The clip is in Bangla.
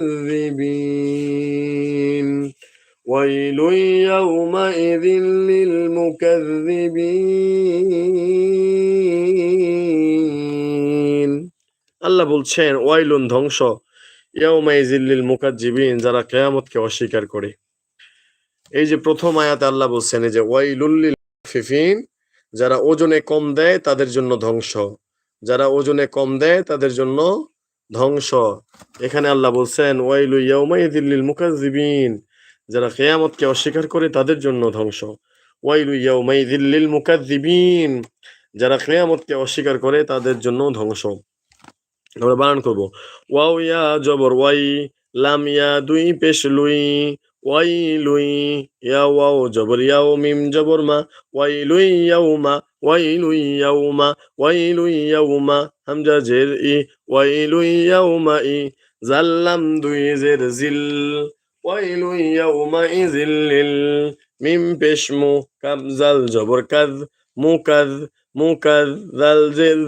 للمكذبين ويل يومئذ للمكذبين আল্লাহ বলছেন ওয়াইলুন ধ্বংস ইয়াউমাইযিল লিল মুকাজ্জিবিন যারা কিয়ামতকে অস্বীকার করে। এই যে প্রথম আয়াতে আল্লাহ বলছেন এই যে ওয়াইলুল লিল মুতাফফিফিন যারা ওজনে কম দেয় তাদের জন্য ধ্বংস, যারা ওজনে কম দেয় তাদের জন্য ধ্বংস। এখানে আল্লাহ বলছেন ওয়াইলু ইয়াউমাইযিল লিল মুকাজ্জিবিন যারা কিয়ামতকে অস্বীকার করে তাদের জন্য ধ্বংস। ওয়াইলু ইয়াউমাইযিল লিল মুকাজ্জিবিন যারা কিয়ামতকে অস্বীকার করে তাদের জন্য ধ্বংস। আমরা বানান করব ওয়াও ইয়া জবর ওয়াই লাম ইয়া দুই পেশ লুই ওয়াই লুই ইয়া ওয়াও জবর ইয়াও মিম জবর মা ওয়াই লুই ইয়াউমা ওয়াই লুই ইয়াউমা ওয়াই লুই ইয়াউমা হামজা জের ই ওয়াই লুই ইয়াউমা ই জাল্লাম দুই জের জিল ওয়াই লুই ইয়াউমা ইজিল লিল মিম পেশ মু কাব জাল জবর কাজ মুকাজ মুকাজ জাল জের